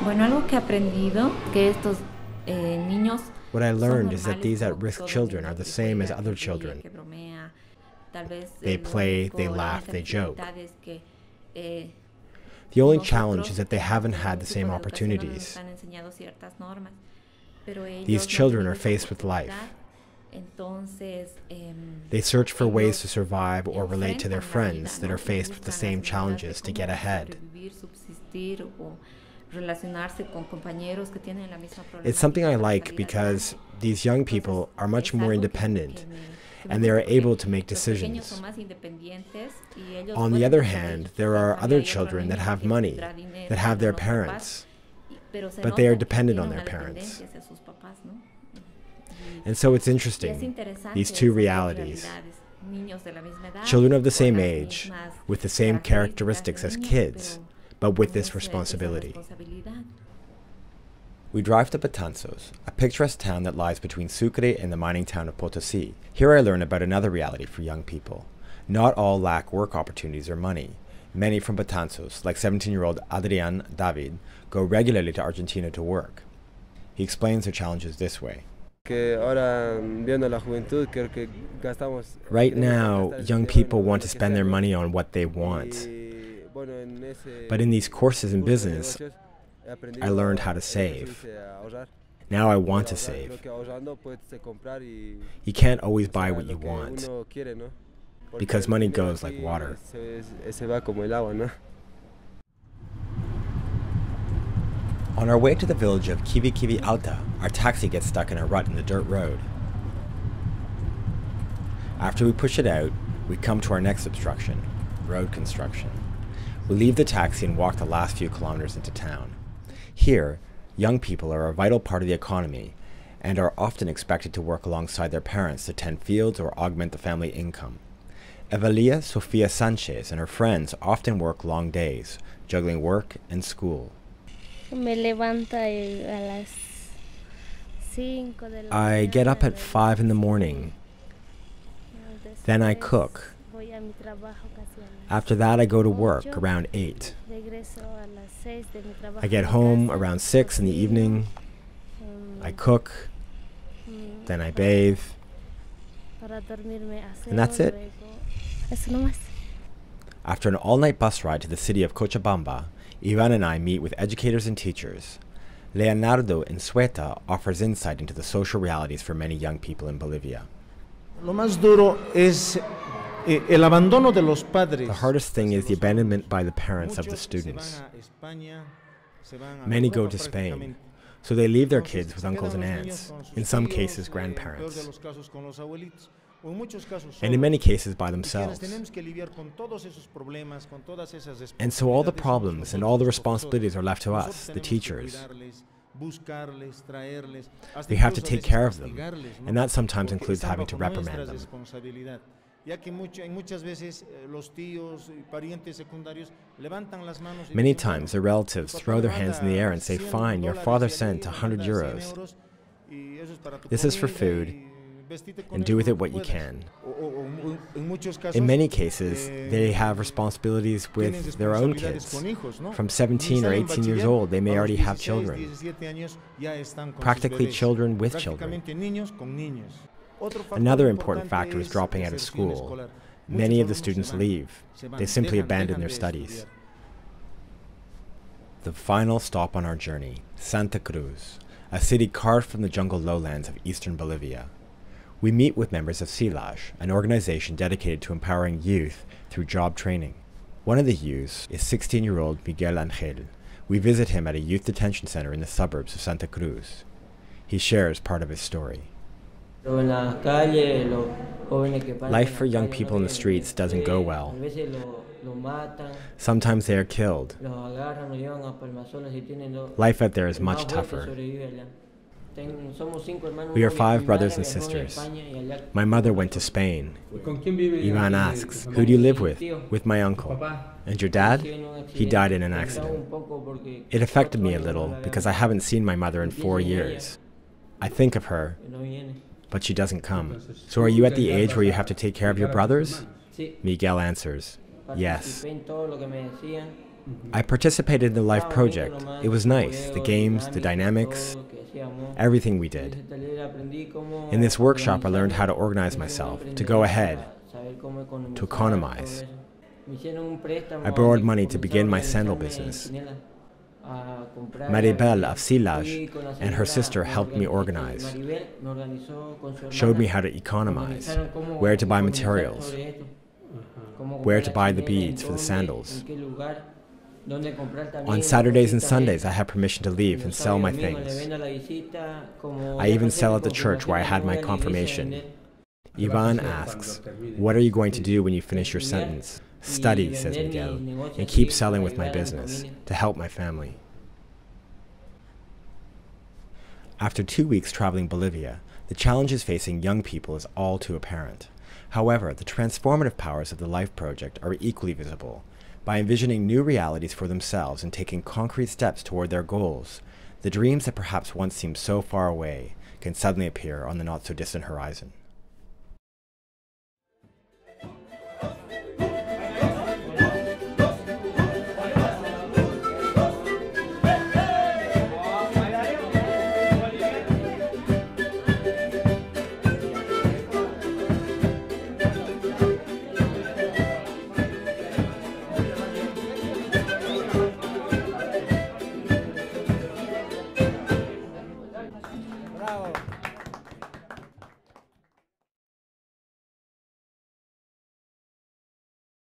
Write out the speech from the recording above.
Bueno, algo que he aprendido que estos niños What I son learned is that normales these como at-risk todos children are niños the que same as juega, other que ríe, children. que bromea. Tal vez They lo play, they único, la laugh, única they joke. dificultad es que eh, The only challenge is nosotros that they por haven't tener had un the tipo same de educación no nos opportunities. han enseñado ciertas normas, pero These ellos no han children tenido are esa faced with oportunidad, life. entonces They search for ways to ellos survive or relate to their enfrentan la vida, friends that ¿no? are Y faced with the buscan las same maneras de challenges to get cómo ahead. sobrevivir, subsistir o relacionarse con compañeros que tienen la misma It's something I problemática para like salir because adelante. these young Entonces, people are much es more algo independent que me and they gusta are porque able to make los pequeños son decisions. más independientes y ellos On the pueden other pensar hand, ellos there mismos. are En cambio, other hay otro children that niño que have quiere money, tendrá dinero that y have no their los papás, parents, pero se but they are nota que dependent tienen on their una parents. dependencia hacia sus papás, ¿no? And so it's Y es interesting, interesante these two esas dos realities. realidades, niños de la misma edad, Children of the con same las age, mismas with the same características characteristics de as niños, kids, pero but with con this esa responsibility. responsabilidad. We drive to Betanzos, a picturesque town that lies between Sucre and the mining town of Potosí. Here I learn about another reality for young people. Not all lack work opportunities or money. Many from Betanzos, like 17-year-old Adrian David, go regularly to Argentina to work. He explains their challenges this way. Right now, young people want to spend their money on what they want. But in these courses in business, I learned how to save. Now I want to save. You can't always buy what you want, because money goes like water. On our way to the village of Kivi Kivi Alta, our taxi gets stuck in a rut in the dirt road. After we push it out, we come to our next obstruction, road construction. We leave the taxi and walk the last few kilometers into town. Here, young people are a vital part of the economy and are often expected to work alongside their parents to tend fields or augment the family income. Evelia Sofia Sanchez and her friends often work long days, juggling work and school. I get up at 5 in the morning. Then I cook. After that, I go to work around 8. I get home around 6 in the evening. I cook. Then I bathe. And that's it. After an all-night bus ride to the city of Cochabamba, Ivan and I meet with educators and teachers. Leonardo Ensueta offers insight into the social realities for many young people in Bolivia. Lo más duro es el abandono de los padres. The hardest thing is the abandonment by the parents of the students. Many go to Spain, so they leave their kids with uncles and aunts, in some cases grandparents, and in many cases by themselves. And so all the problems and all the responsibilities are left to us, the teachers. We have to take care of them, and that sometimes includes having to reprimand them. Many times their relatives throw their hands in the air and say, "Fine, your father sent 100 euros. This is for food, and do with it what you can." In many cases, they have responsibilities with their own kids. From 17 or 18 years old, they may already have children, practically children with children. Another important factor is dropping out of school. Many of the students leave. They simply abandon their studies. The final stop on our journey, Santa Cruz, a city carved from the jungle lowlands of eastern Bolivia. We meet with members of SILAJ, an organization dedicated to empowering youth through job training. One of the youths is 16-year-old Miguel Angel. We visit him at a youth detention center in the suburbs of Santa Cruz. He shares part of his story. Life for young people in the streets doesn't go well. Sometimes they are killed. Life out there is much tougher. We are 5 brothers and sisters. My mother went to Spain. Ivan asks, "Who do you live with?" "With my uncle." "And your dad?" "He died in an accident." It affected me a little because I haven't seen my mother in 4 years. I think of her, but she doesn't come. "So are you at the age where you have to take care of your brothers?" Miguel answers, "Yes." I participated in the Life Project. It was nice. The games, the dynamics, everything we did. In this workshop, I learned how to organize myself, to go ahead, to economize. I borrowed money to begin my sandal business. Maribel of Silage and her sister helped me organize, showed me how to economize, where to buy materials, where to buy the beads for the sandals. On Saturdays and Sundays, I had permission to leave and sell my things. I even sell at the church where I had my confirmation. Ivan asks, "What are you going to do when you finish your sentence?" "Study," says Miguel, "and keep selling with my business to help my family." After 2 weeks traveling Bolivia, the challenges facing young people is all too apparent. However, the transformative powers of the Life Project are equally visible. By envisioning new realities for themselves and taking concrete steps toward their goals, the dreams that perhaps once seemed so far away can suddenly appear on the not-so-distant horizon.